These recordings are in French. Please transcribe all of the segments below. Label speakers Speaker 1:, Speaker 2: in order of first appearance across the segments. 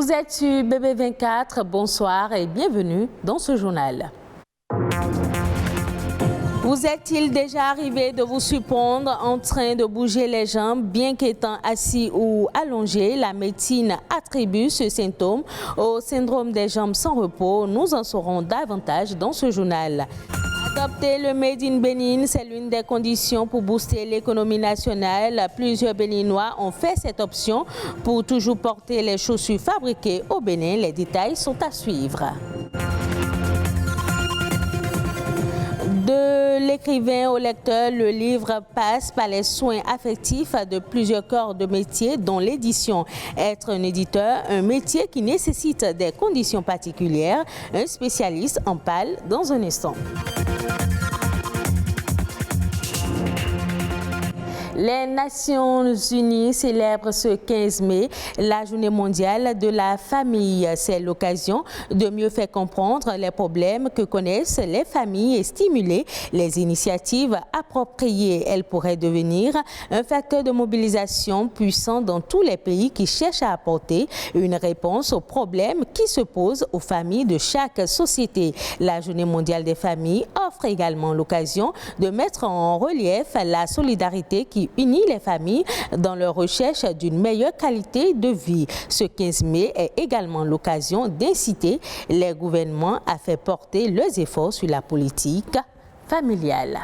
Speaker 1: Vous êtes sur BB24, bonsoir et bienvenue dans ce journal. Vous est-il déjà arrivé de vous surprendre en train de bouger les jambes, bien qu'étant assis ou allongé? La médecine attribue ce symptôme au syndrome des jambes sans repos. Nous en saurons davantage dans ce journal. Adopter le Made in Bénin, c'est l'une des conditions pour booster l'économie nationale. Plusieurs Béninois ont fait cette option pour toujours porter les chaussures fabriquées au Bénin. Les détails sont à suivre. De l'écrivain au lecteur, le livre passe par les soins affectifs de plusieurs corps de métier, dont l'édition. Être un éditeur, un métier qui nécessite des conditions particulières. Un spécialiste en parle dans un instant. Les Nations Unies célèbrent ce 15 mai la Journée mondiale de la famille. C'est l'occasion de mieux faire comprendre les problèmes que connaissent les familles et stimuler les initiatives appropriées. Elle pourrait devenir un facteur de mobilisation puissant dans tous les pays qui cherchent à apporter une réponse aux problèmes qui se posent aux familles de chaque société. La Journée mondiale des familles offre également l'occasion de mettre en relief la solidarité qui unit les familles dans leur recherche d'une meilleure qualité de vie. Ce 15 mai est également l'occasion d'inciter les gouvernements à faire porter leurs efforts sur la politique familiale.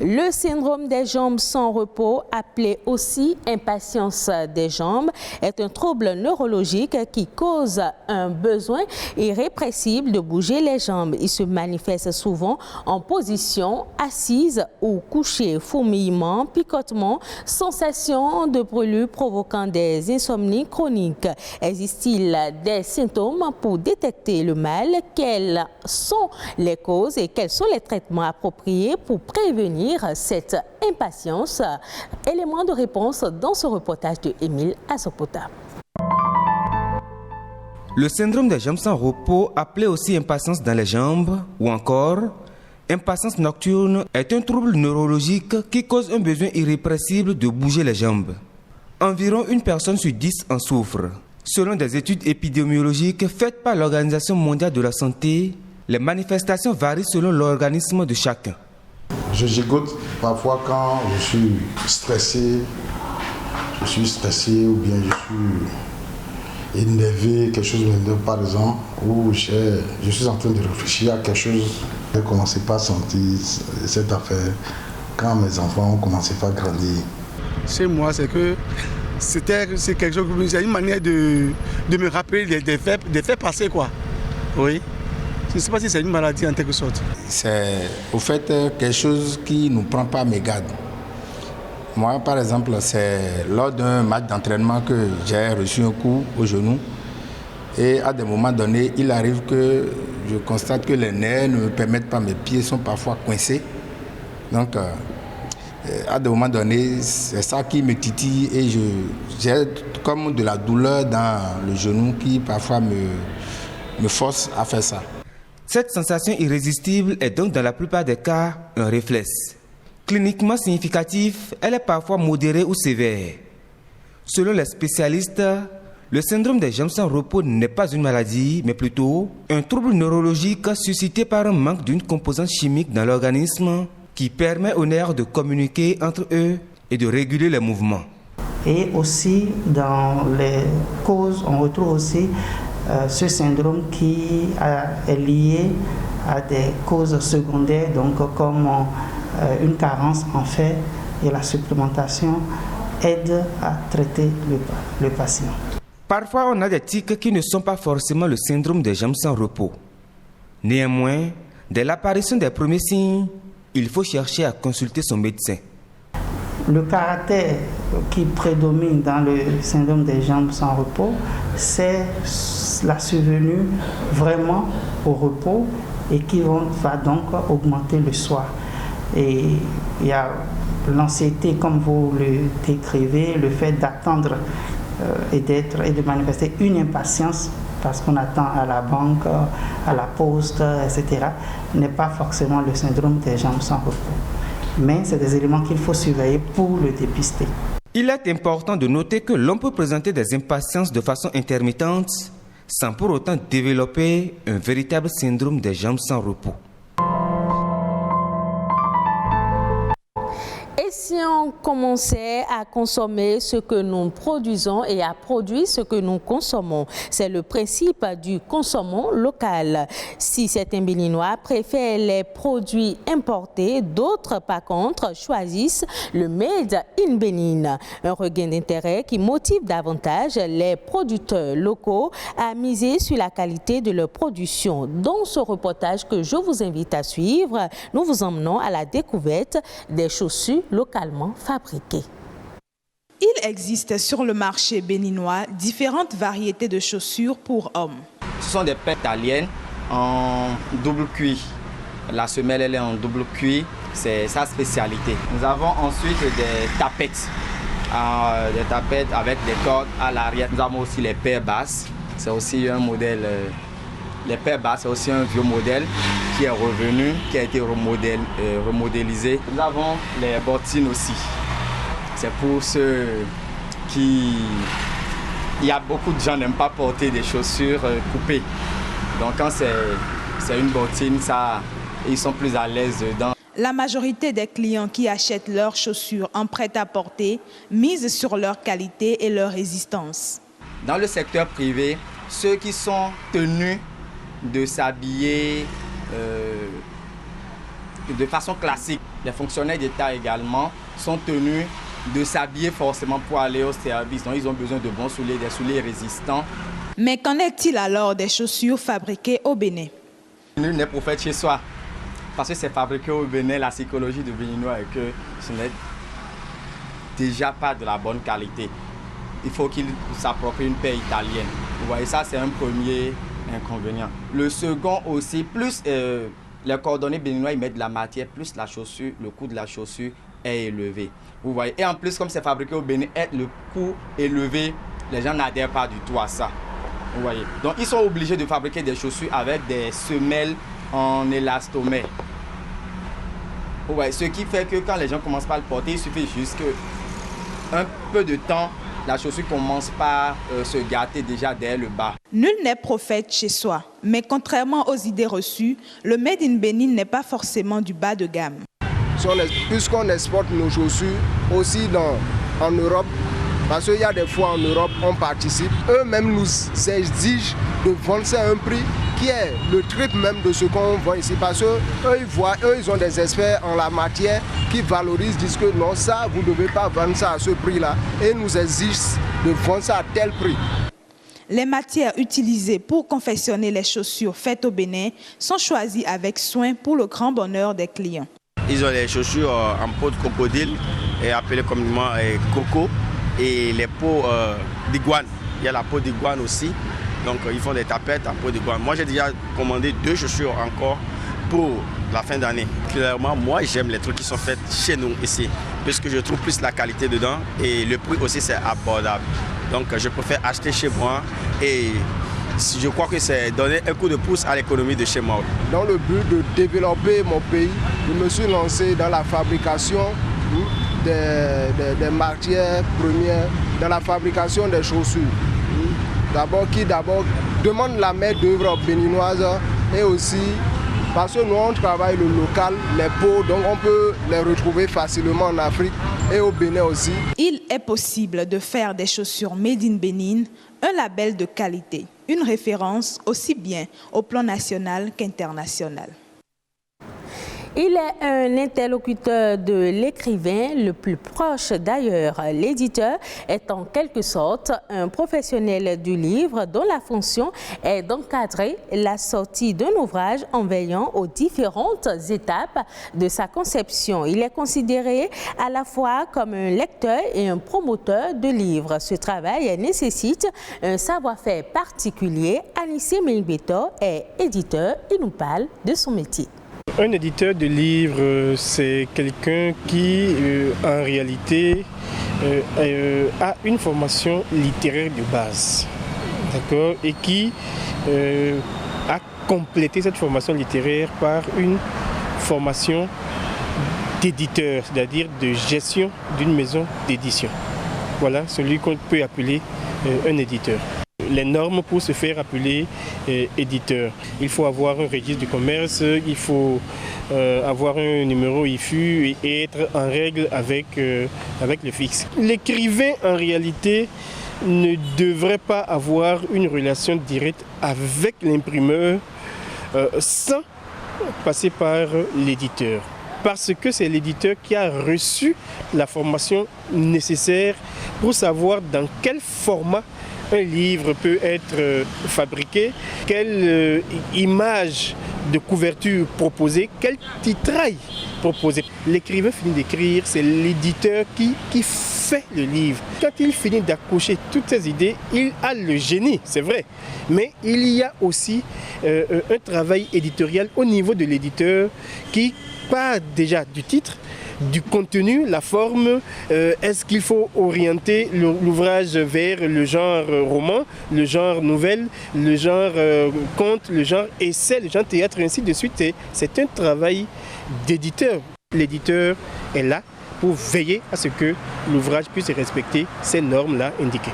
Speaker 1: Le syndrome des jambes sans repos, appelé aussi impatience des jambes, est un trouble neurologique qui cause un besoin irrépressible de bouger les jambes. Il se manifeste souvent en position assise ou couchée, fourmillement, picotement, sensation de brûlure provoquant des insomnies chroniques. Existe-t-il des symptômes pour détecter le mal? Quelles sont les causes et quels sont les traitements appropriés pour prévenir cette impatience? Élément de réponse dans ce reportage de Émile Azopota.
Speaker 2: Le syndrome des jambes sans repos, appelé aussi impatience dans les jambes ou encore impatience nocturne, est un trouble neurologique qui cause un besoin irrépressible de bouger les jambes. Environ une personne sur 10 en souffre. Selon des études épidémiologiques faites par l'Organisation mondiale de la santé, les manifestations varient selon l'organisme de chacun.
Speaker 3: Je gigote parfois quand je suis stressé ou bien je suis énervé, quelque chose m'énerve par exemple, ou je suis en train de réfléchir à quelque chose. Je ne commençais pas à sentir cette affaire quand mes enfants ont commencé à grandir.
Speaker 4: Chez moi, c'est quelque chose, c'est une manière de me rappeler des faits passés, quoi. Oui. Je ne sais pas si c'est une maladie en quelque sorte.
Speaker 5: C'est au fait quelque chose qui ne nous prend pas mes gardes. Moi, par exemple, c'est lors d'un match d'entraînement que j'ai reçu un coup au genou. Et à des moments donnés, il arrive que je constate que les nerfs ne me permettent pas, mes pieds sont parfois coincés. Donc, à des moments donnés, c'est ça qui me titille et j'ai comme de la douleur dans le genou qui parfois me force à faire ça.
Speaker 2: Cette sensation irrésistible est donc dans la plupart des cas un réflexe. Cliniquement significatif, elle est parfois modérée ou sévère. Selon les spécialistes, le syndrome des jambes sans repos n'est pas une maladie, mais plutôt un trouble neurologique suscité par un manque d'une composante chimique dans l'organisme qui permet aux nerfs de communiquer entre eux et de réguler les mouvements.
Speaker 6: Et aussi, dans les causes, on retrouve aussi ce syndrome qui est lié à des causes secondaires, donc comme une carence en fer, et la supplémentation aide à traiter le patient.
Speaker 2: Parfois, on a des tics qui ne sont pas forcément le syndrome des jambes sans repos. Néanmoins, dès l'apparition des premiers signes, il faut chercher à consulter son médecin.
Speaker 6: Le caractère qui prédomine dans le syndrome des jambes sans repos, c'est la survenue vraiment au repos et qui va donc augmenter le soir. Et il y a l'anxiété, comme vous le décrivez, le fait d'attendre et de manifester une impatience parce qu'on attend à la banque, à la poste, etc., n'est pas forcément le syndrome des jambes sans repos. Mais c'est des éléments qu'il faut surveiller pour le dépister.
Speaker 2: Il est important de noter que l'on peut présenter des impatiences de façon intermittente sans pour autant développer un véritable syndrome des jambes sans repos.
Speaker 1: Et si on commençait à consommer ce que nous produisons et à produire ce que nous consommons? C'est le principe du consommons local. Si certains Béninois préfèrent les produits importés, d'autres par contre choisissent le Made in Bénin. Un regain d'intérêt qui motive davantage les producteurs locaux à miser sur la qualité de leur production. Dans ce reportage que je vous invite à suivre, nous vous emmenons à la découverte des chaussures localement fabriquées.
Speaker 7: Il existe sur le marché béninois différentes variétés de chaussures pour hommes.
Speaker 8: Ce sont des paires italiennes en double cuir. La semelle elle est en double cuir, c'est sa spécialité. Nous avons ensuite des tapettes avec des cordes à l'arrière. Nous avons aussi les paires basses, c'est aussi un modèle. Les paires basses, c'est aussi un vieux modèle qui est revenu, qui a été remodélisé. Nous avons les bottines aussi. C'est pour ceux qui... Il y a beaucoup de gens qui n'aiment pas porter des chaussures coupées. Donc quand c'est une bottine, ils sont plus à l'aise dedans.
Speaker 7: La majorité des clients qui achètent leurs chaussures en prêt-à-porter misent sur leur qualité et leur résistance.
Speaker 8: Dans le secteur privé, ceux qui sont tenus de s'habiller de façon classique. Les fonctionnaires d'État également sont tenus de s'habiller forcément pour aller au service. Donc ils ont besoin de bons souliers, des souliers résistants.
Speaker 7: Mais qu'en est-il alors des chaussures fabriquées au Bénin?
Speaker 8: Nul n'est prophète chez soi. Parce que c'est fabriqué au Bénin, la psychologie du Béninois est que ce n'est déjà pas de la bonne qualité. Il faut qu'il s'approprie une paire italienne. Vous voyez, ça c'est un premier inconvénient. Le second aussi, plus les cordonniers béninois ils mettent de la matière, plus la chaussure, le coût de la chaussure est élevé. Vous voyez, et en plus comme c'est fabriqué au Bénin, le coût élevé, les gens n'adhèrent pas du tout à ça. Vous voyez, donc ils sont obligés de fabriquer des chaussures avec des semelles en élastomère. Vous voyez, ce qui fait que quand les gens commencent par le porter, il suffit juste un peu de temps. La chaussure commence par se gâter déjà dès le bas.
Speaker 7: Nul n'est prophète chez soi, mais contrairement aux idées reçues, le Made in Bénin n'est pas forcément du bas de gamme.
Speaker 9: Puisqu'on exporte nos chaussures aussi en Europe, parce qu'il y a des fois en Europe, on participe, eux-mêmes nous exigent de vendre ça à un prix qui est le triple même de ce qu'on vend ici. Parce qu'eux, ils ont des experts en la matière qui valorisent, disent que non, ça, vous ne devez pas vendre ça à ce prix-là. Et nous exigent de vendre ça à tel prix.
Speaker 7: Les matières utilisées pour confectionner les chaussures faites au Bénin sont choisies avec soin pour le grand bonheur des clients.
Speaker 10: Ils ont les chaussures en peau de crocodile, appelées communément coco, et les peaux d'iguane. Il y a la peau d'iguane aussi. Donc ils font des tapettes en peau d'iguane. Moi j'ai déjà commandé 2 chaussures encore pour la fin d'année. Clairement, moi j'aime les trucs qui sont faits chez nous ici, puisque je trouve plus la qualité dedans et le prix aussi c'est abordable. Donc je préfère acheter chez moi et je crois que c'est donner un coup de pouce à l'économie de chez moi.
Speaker 9: Dans le but de développer mon pays, je me suis lancé dans la fabrication des matières premières, dans la fabrication des chaussures. Qui demande la main-d'œuvre béninoise et aussi parce que nous on travaille le local, les peaux, donc on peut les retrouver facilement en Afrique et au Bénin aussi.
Speaker 7: Il est possible de faire des chaussures Made in Bénin, un label de qualité, une référence aussi bien au plan national qu'international.
Speaker 1: Il est un interlocuteur de l'écrivain le plus proche d'ailleurs. L'éditeur est en quelque sorte un professionnel du livre dont la fonction est d'encadrer la sortie d'un ouvrage en veillant aux différentes étapes de sa conception. Il est considéré à la fois comme un lecteur et un promoteur de livres. Ce travail nécessite un savoir-faire particulier. Anissé Meigbeto est éditeur. Il nous parle de son métier.
Speaker 11: Un éditeur de livres, c'est quelqu'un qui, en réalité, a une formation littéraire de base, d'accord, et qui a complété cette formation littéraire par une formation d'éditeur, c'est-à-dire de gestion d'une maison d'édition. voilà celui qu'on peut appeler un éditeur. Les normes pour se faire appeler éditeur. Il faut avoir un registre du commerce, il faut avoir un numéro IFU et être en règle avec le fixe. L'écrivain, en réalité, ne devrait pas avoir une relation directe avec l'imprimeur sans passer par l'éditeur. Parce que c'est l'éditeur qui a reçu la formation nécessaire pour savoir dans quel format un livre peut être fabriqué, quelle image de couverture proposée, quel titrail proposé. L'écrivain finit d'écrire, c'est l'éditeur qui fait le livre. Quand il finit d'accoucher toutes ces idées, il a le génie, c'est vrai. Mais il y a aussi un travail éditorial au niveau de l'éditeur qui part déjà du titre, du contenu, la forme. Est-ce qu'il faut orienter l'ouvrage vers le genre roman, le genre nouvelle, le genre conte, le genre essai, le genre théâtre, et ainsi de suite. C'est un travail d'éditeur. L'éditeur est là pour veiller à ce que l'ouvrage puisse respecter ces normes-là indiquées.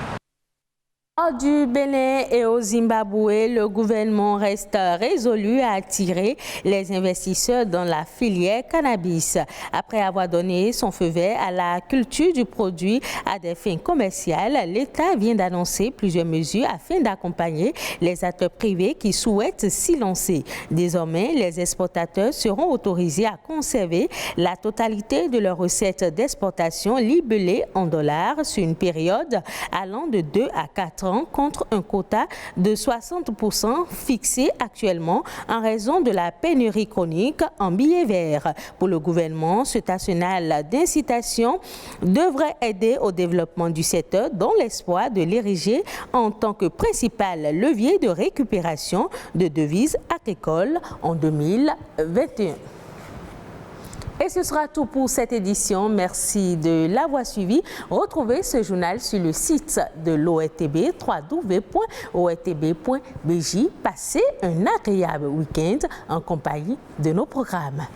Speaker 1: Du Bénin et au Zimbabwe, le gouvernement reste résolu à attirer les investisseurs dans la filière cannabis. Après avoir donné son feu vert à la culture du produit à des fins commerciales, l'État vient d'annoncer plusieurs mesures afin d'accompagner les acteurs privés qui souhaitent s'y lancer. Désormais, les exportateurs seront autorisés à conserver la totalité de leurs recettes d'exportation libellées en dollars sur une période allant de 2 à 4 ans contre un quota de 60% fixé actuellement en raison de la pénurie chronique en billets verts. Pour le gouvernement, cet arsenal d'incitation devrait aider au développement du secteur dans l'espoir de l'ériger en tant que principal levier de récupération de devises agricoles en 2021. Et ce sera tout pour cette édition. Merci de l'avoir suivi. Retrouvez ce journal sur le site de l'ORTB, www.ortb.bj. Passez un agréable week-end en compagnie de nos programmes.